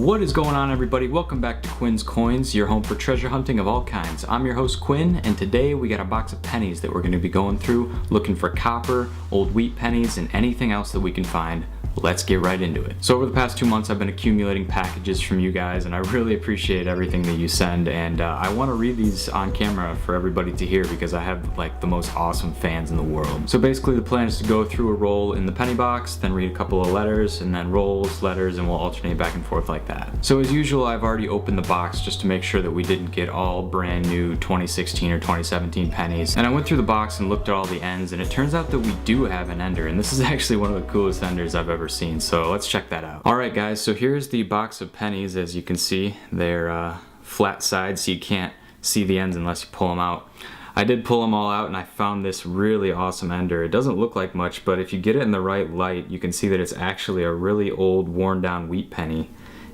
What is going on, everybody? Welcome back to Quin's Coins, your home for treasure hunting of all kinds. I'm your host Quin, and today we got a box of pennies that we're going to be going through, looking for copper, old wheat pennies, and anything else that we can find. Let's get right into it. So over the past 2 months I've been accumulating packages from you guys, and I really appreciate everything that you send, and I want to read these on camera for everybody to hear because I have like the most awesome fans in the world. So basically the plan is to go through a roll in the penny box, then read a couple of letters, and then rolls, letters, and we'll alternate back and forth like that. So as usual, I've already opened the box just to make sure that we didn't get all brand new 2016 or 2017 pennies. And I went through the box and looked at all the ends, and it turns out that we do have an ender, and this is actually one of the coolest enders I've ever seen. So let's check that out. Alright guys, so here's the box of pennies. As you can see, they're flat sides, so you can't see the ends unless you pull them out. I did pull them all out and I found this really awesome ender. It doesn't look like much, but if you get it in the right light, you can see that it's actually a really old, worn down wheat penny.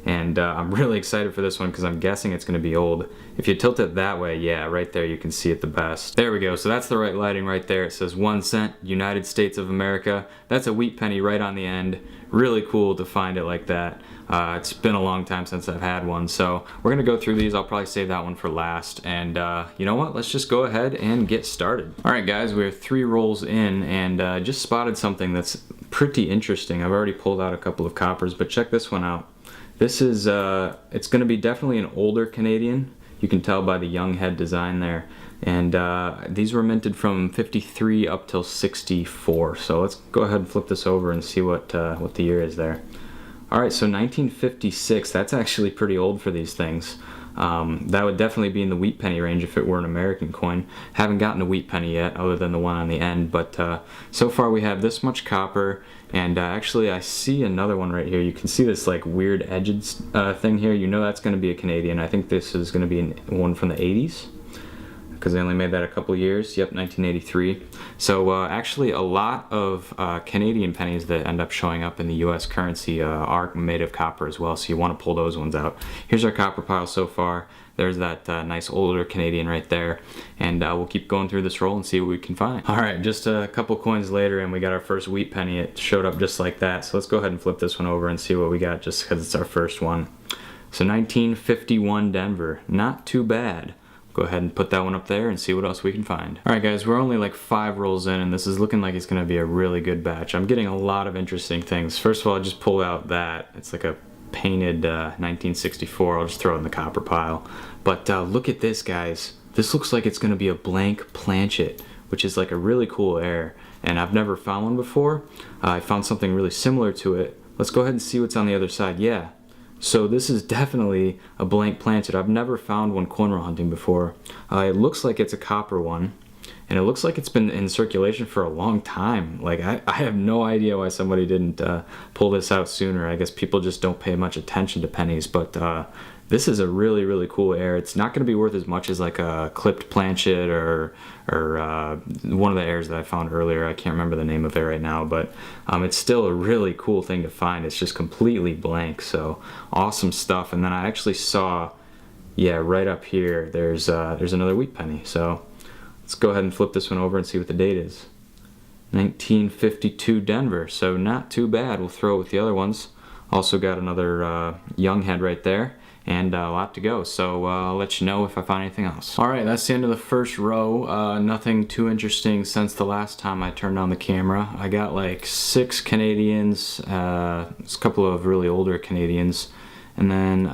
And I'm really excited for this one because I'm guessing it's going to be old. If you tilt it that way, yeah, right there you can see it the best. There we go, so that's the right lighting right there. It says 1 cent, United States of America. That's a wheat penny right on the end. Really cool to find it like that. It's been a long time since I've had one, so we're going to go through these. I'll probably save that one for last. And you know what, let's just go ahead and get started. Alright guys, we're 3 rolls in, and just spotted something that's pretty interesting. I've already pulled out a couple of coppers, but check this one out. This is, it's going to be definitely an older Canadian. You can tell by the young head design there. And these were minted from 53 up till 64. So let's go ahead and flip this over and see what the year is there. Alright, so 1956, that's actually pretty old for these things. That would definitely be in the wheat penny range if it were an American coin. Haven't gotten a wheat penny yet, other than the one on the end, but so far we have this much copper, and actually I see another one right here. You can see this like weird edged thing here. You know that's going to be a Canadian. I think this is going to be one from the 80s. Because they only made that a couple years. Yep, 1983. So actually a lot of Canadian pennies that end up showing up in the US currency are made of copper as well, so you want to pull those ones out. Here's our copper pile so far. There's that nice older Canadian right there, and we'll keep going through this roll and see what we can find. Alright, just a couple coins later and we got our first wheat penny. It showed up just like that, so let's go ahead and flip this one over and see what we got just because it's our first one. So 1951 Denver, not too bad. Go ahead and put that one up there and see what else we can find. Alright guys, we're only like 5 rolls in, and this is looking like it's going to be a really good batch. I'm getting a lot of interesting things. First of all, I just pulled out that. It's like a painted 1964. I'll just throw it in the copper pile. But look at this, guys. This looks like it's going to be a blank planchet, which is like a really cool air. And I've never found one before. I found something really similar to it. Let's go ahead and see what's on the other side. Yeah. So this is definitely a blank planchet. I've never found one cornrow hunting before. It looks like it's a copper one, and it looks like it's been in circulation for a long time. Like I have no idea why somebody didn't pull this out sooner. I guess people just don't pay much attention to pennies, but this is a really, really cool air. It's not going to be worth as much as like a clipped planchet or one of the airs that I found earlier. I can't remember the name of it right now, but it's still a really cool thing to find. It's just completely blank, so awesome stuff. And then I actually saw, yeah, right up here, there's another wheat penny. So let's go ahead and flip this one over and see what the date is. 1952 Denver, so not too bad. We'll throw it with the other ones. Also got another young head right there. And a lot to go, so I'll let you know if I find anything else. Alright, that's the end of the first row. Nothing too interesting since the last time I turned on the camera. I got like 6 Canadians, a couple of really older Canadians, and then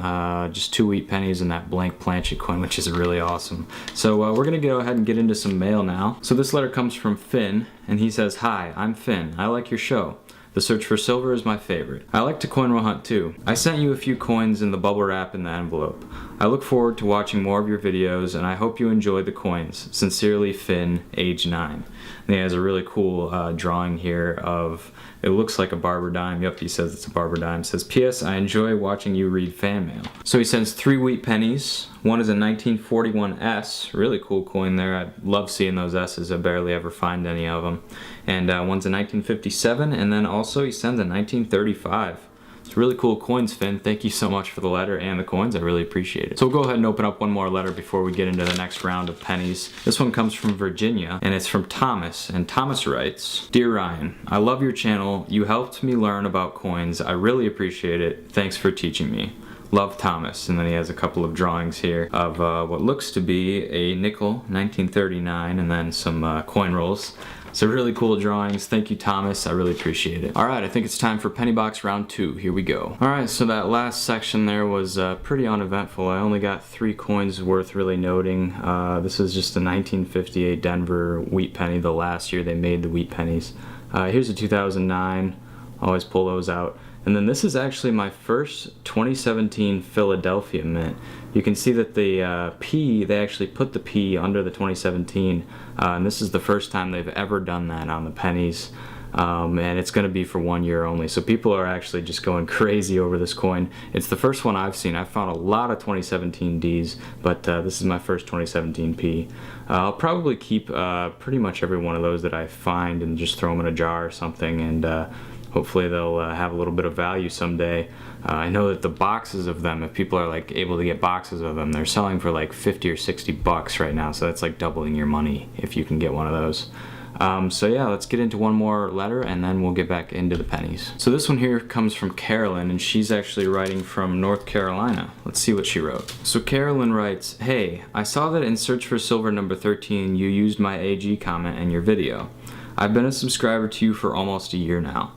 just 2 wheat pennies and that blank planchet coin, which is really awesome. So we're going to go ahead and get into some mail now. So this letter comes from Finn, and he says, "Hi, I'm Finn. I like your show. The search for silver is my favorite. I like to cornrow hunt too. I sent you a few coins in the bubble wrap in the envelope. I look forward to watching more of your videos, and I hope you enjoy the coins. Sincerely, Finn, age 9. And he has a really cool drawing here of, it looks like a barber dime. Yep, he says it's a barber dime. It says, P.S. I enjoy watching you read fan mail. So he sends 3 wheat pennies. One is a 1941 S, really cool coin there. I love seeing those S's. I barely ever find any of them. And one's a 1957, and then also he sends a 1935. It's really cool coins, Finn. Thank you so much for the letter and the coins. I really appreciate it. So we'll go ahead and open up one more letter before we get into the next round of pennies. This one comes from Virginia, and it's from Thomas. And Thomas writes, Dear Ryan, I love your channel. You helped me learn about coins. I really appreciate it. Thanks for teaching me. Love Thomas. And then he has a couple of drawings here of what looks to be a nickel, 1939, and then some coin rolls. So really cool drawings. Thank you, Thomas. I really appreciate it. Alright, I think it's time for Penny Box round 2. Here we go. Alright, so that last section there was pretty uneventful. I only got 3 coins worth really noting. This is just a 1958 Denver wheat penny, the last year they made the wheat pennies. Here's a 2009. Always pull those out. And then this is actually my first 2017 Philadelphia mint. You can see that the P, they actually put the P under the 2017, and this is the first time they've ever done that on the pennies. And it's going to be for 1 year only, so people are actually just going crazy over this coin. It's the first one I've seen. I've found a lot of 2017 Ds, but this is my first 2017 P. I'll probably keep pretty much every one of those that I find and just throw them in a jar or something, and hopefully they'll have a little bit of value someday. I know that the boxes of them, if people are like able to get boxes of them, they're selling for like 50 or 60 bucks right now, so that's like doubling your money if you can get one of those. So yeah, let's get into one more letter and then we'll get back into the pennies. So this one here comes from Carolyn, and she's actually writing from North Carolina. Let's see what she wrote. So Carolyn writes, "Hey, I saw that in Search for Silver number 13 you used my AG comment in your video. I've been a subscriber to you for almost a year now.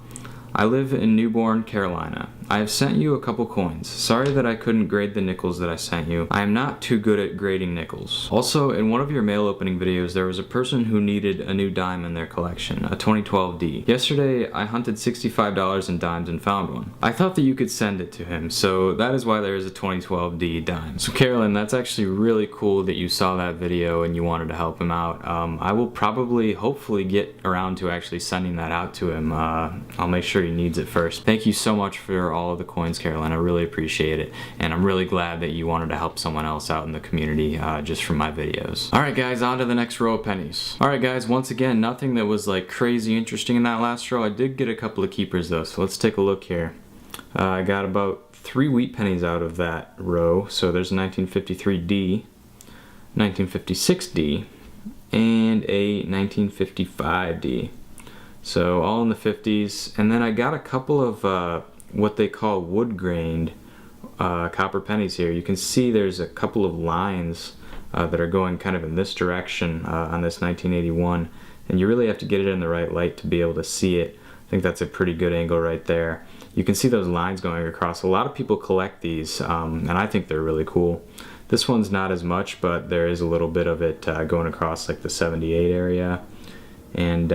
I live in Newborn, Carolina. I have sent you a couple coins. Sorry that I couldn't grade the nickels that I sent you. I am not too good at grading nickels. Also, in one of your mail opening videos, there was a person who needed a new dime in their collection, a 2012 D. Yesterday, I hunted $65 in dimes and found one. I thought that you could send it to him, so that is why there is a 2012 D dime." So Carolyn, that's actually really cool that you saw that video and you wanted to help him out. I will probably, hopefully, get around to actually sending that out to him. I'll make sure he needs it first. Thank you so much for all of the coins, Caroline. I really appreciate it, and I'm really glad that you wanted to help someone else out in the community just from my videos. Alright guys, on to the next row of pennies. Alright guys, once again, nothing that was like crazy interesting in that last row. I did get a couple of keepers though, so let's take a look here. I got about 3 wheat pennies out of that row. So there's a 1953 D, 1956 D, and a 1955 D. So all in the 50s. And then I got a couple of what they call wood grained copper pennies here. You can see there's a couple of lines that are going kind of in this direction on this 1981, and you really have to get it in the right light to be able to see it. I think that's a pretty good angle right there. You can see those lines going across. A lot of people collect these, and I think they're really cool. This one's not as much, but there is a little bit of it going across like the 78 area. And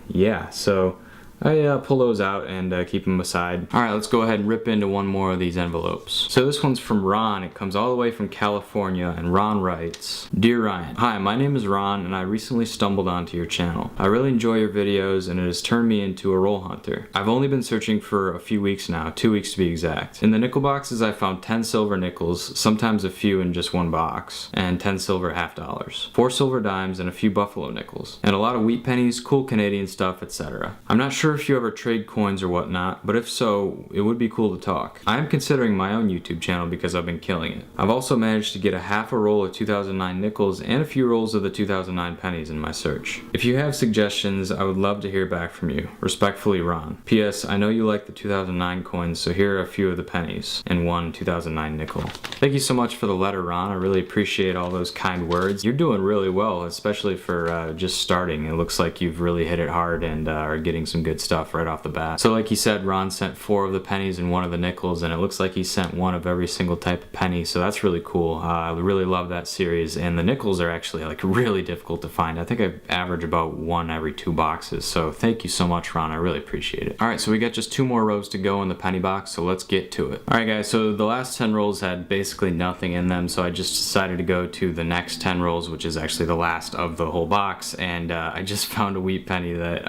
yeah, so I pull those out and keep them aside. Alright, let's go ahead and rip into one more of these envelopes. So this one's from Ron. It comes all the way from California, and Ron writes, "Dear Ryan, hi, my name is Ron and I recently stumbled onto your channel. I really enjoy your videos and it has turned me into a roll hunter. I've only been searching for a few weeks now, 2 weeks to be exact. In the nickel boxes I found 10 silver nickels, sometimes a few in just one box, and 10 silver half dollars, 4 silver dimes, and a few buffalo nickels, and a lot of wheat pennies, cool Canadian stuff, etc. I'm not sure if you ever trade coins or whatnot, but if so, it would be cool to talk. I am considering my own YouTube channel because I've been killing it. I've also managed to get a half a roll of 2009 nickels and a few rolls of the 2009 pennies in my search. If you have suggestions, I would love to hear back from you. Respectfully, Ron. P.S. I know you like the 2009 coins, so here are a few of the pennies and one 2009 nickel." Thank you so much for the letter, Ron. I really appreciate all those kind words. You're doing really well, especially for just starting. It looks like you've really hit it hard and are getting some good stuff right off the bat. So like he said, Ron sent 4 of the pennies and 1 of the nickels, and it looks like he sent 1 of every single type of penny, so that's really cool. I really love that series, and the nickels are actually like really difficult to find. I think I average about 1 every 2 boxes, so thank you so much, Ron. I really appreciate it. Alright, so we got just 2 more rows to go in the penny box, so let's get to it. Alright guys, so the last 10 rolls had basically nothing in them, so I just decided to go to the next 10 rolls, which is actually the last of the whole box, and I just found a wheat penny that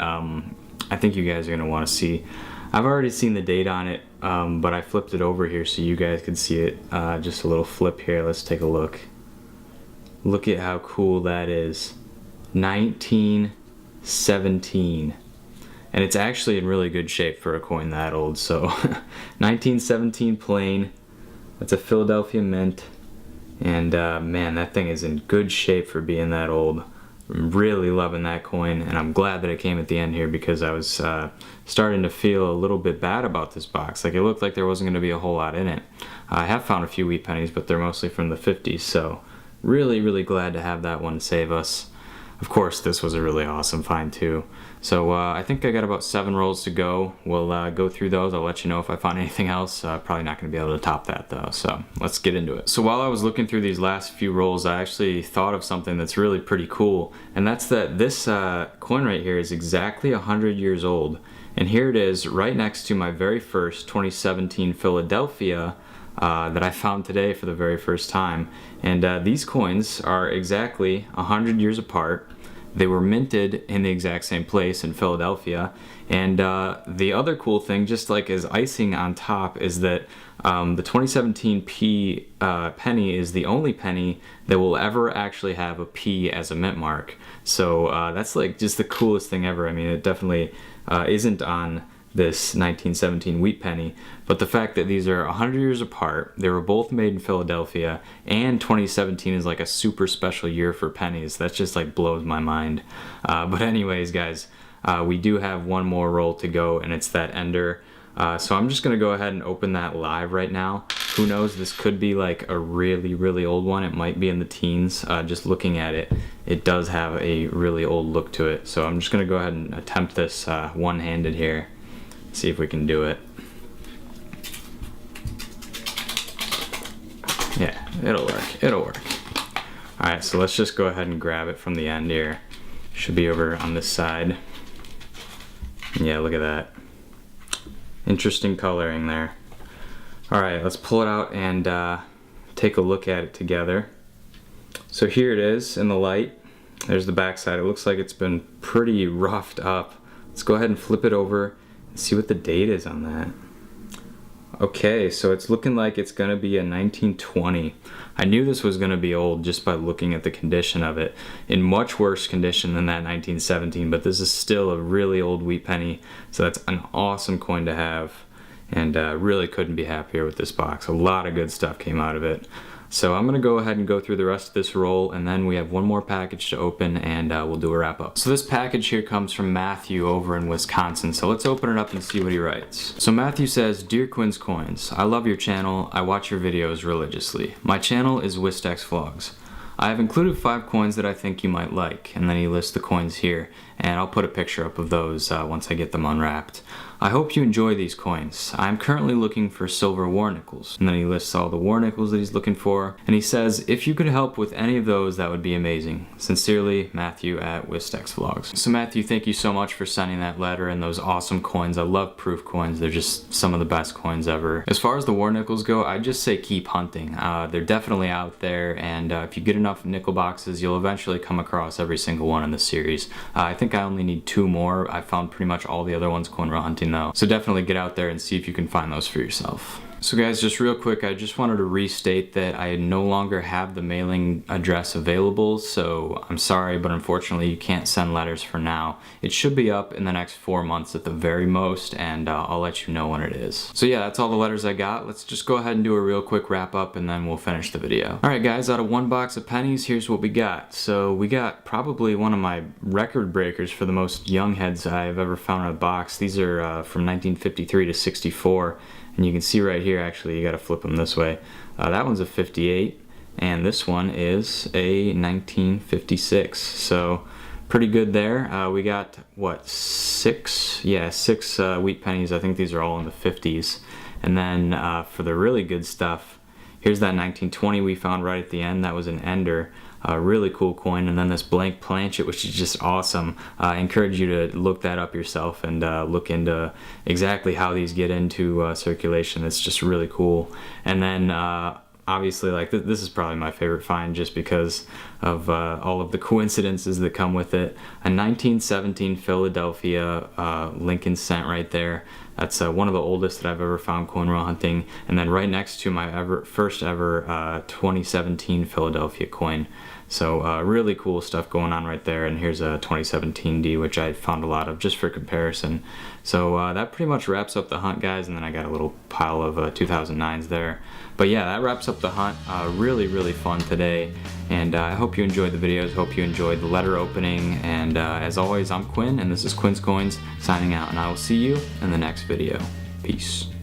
I think you guys are going to want to see. I've already seen the date on it, but I flipped it over here so you guys can see it. Just a little flip here. Let's take a look. Look at how cool that is. 1917. And it's actually in really good shape for a coin that old. So 1917 plain. That's a Philadelphia mint. And man, that thing is in good shape for being that old. I'm really loving that coin, and I'm glad that it came at the end here because I was starting to feel a little bit bad about this box. Like, it looked like there wasn't going to be a whole lot in it. I have found a few wheat pennies, but they're mostly from the 50s, so really glad to have that one save us. Of course, this was a really awesome find too. So I think I got about 7 rolls to go. We'll go through those. I'll let you know if I find anything else. Probably not going to be able to top that though, so let's get into it. So while I was looking through these last few rolls, I actually thought of something that's really pretty cool, and that's that this coin right here is exactly 100 years old. And here it is right next to my very first 2017 Philadelphia that I found today for the very first time. And these coins are exactly 100 years apart. They were minted in the exact same place in Philadelphia. And the other cool thing, just like as icing on top, is that the 2017 penny is the only penny that will ever actually have a P as a mint mark. So that's like just the coolest thing ever. I mean, it definitely isn't on this 1917 wheat penny, but the fact that these are 100 years apart, they were both made in Philadelphia, and 2017 is like a super special year for pennies, that just like blows my mind. But anyways, guys, we do have one more roll to go, and it's that ender. So I'm just gonna go ahead and open that live right now. Who knows, this could be like a really old one. It might be in the teens. Just looking at it, it does have a really old look to it. So I'm just gonna go ahead and attempt this one-handed here. See if we can do it. Yeah, it'll work. Alright, so let's just go ahead and grab it from the end here. Should be over on this side. Yeah, look at that. Interesting coloring there. Alright, let's pull it out and take a look at it together. So here it is in the light. There's the back side. It looks like it's been pretty roughed up. Let's go ahead and flip it over. See what the date is on that. Okay, so it's looking like it's gonna be a 1920. I knew this was gonna be old just by looking at the condition of it. In much worse condition than that 1917, but this is still a really old wheat penny, so that's an awesome coin to have, and really couldn't be happier with this box. A lot of good stuff came out of it. So I'm gonna go ahead and go through the rest of this roll, and then we have one more package to open, and we'll do a wrap up. So this package here comes from Matthew over in Wisconsin, so let's open it up and see what he writes. So Matthew says, "Dear Quin's Coins, I love your channel. I watch your videos religiously. My channel is Wistex Vlogs. I have included 5 coins that I think you might like," and then he lists the coins here, and I'll put a picture up of those once I get them unwrapped. "I hope you enjoy these coins. I am currently looking for silver war nickels," and then he lists all the war nickels that he's looking for, and he says, "If you could help with any of those, that would be amazing. Sincerely, Matthew at Wistex Vlogs." So Matthew, thank you so much for sending that letter and those awesome coins. I love proof coins. They're just some of the best coins ever. As far as the war nickels go, I'd just say keep hunting. They're definitely out there, and if you get enough nickel boxes, you'll eventually come across every single one in the series. I think I only need 2 more. I found pretty much all the other ones coin roll hunting though. So definitely get out there and see if you can find those for yourself. So guys, just real quick, I just wanted to restate that I no longer have the mailing address available, so I'm sorry, but unfortunately you can't send letters for now. It should be up in the next 4 months at the very most, and I'll let you know when it is. So yeah, that's all the letters I got. Let's just go ahead and do a real quick wrap up, and then we'll finish the video. Alright guys, out of 1 box of pennies, here's what we got. So we got probably one of my record breakers for the most young heads I've ever found in a box. These are from 1953 to 64. And you can see right here, actually, you gotta flip them this way. That one's a 58, and this one is a 1956. So pretty good there. We got, what, 6? Yeah, 6 wheat pennies. I think these are all in the 50s. And then for the really good stuff, here's that 1920 we found right at the end. That was an ender. A really cool coin, and then this blank planchet, which is just awesome. I encourage you to look that up yourself and look into exactly how these get into circulation. It's just really cool. And then obviously, like this is probably my favorite find just because of all of the coincidences that come with it. A 1917 Philadelphia Lincoln cent right there. That's one of the oldest that I've ever found coin roll hunting. And then right next to my first ever 2017 Philadelphia coin. So really cool stuff going on right there. And here's a 2017 D, which I found a lot of just for comparison. So that pretty much wraps up the hunt, guys. And then I got a little pile of 2009s there. But yeah, that wraps up the hunt. Really fun today. And I hope you enjoyed the videos, hope you enjoyed the letter opening, and as always, I'm Quinn, and this is Quin's Coins signing out, and I will see you in the next video. Peace.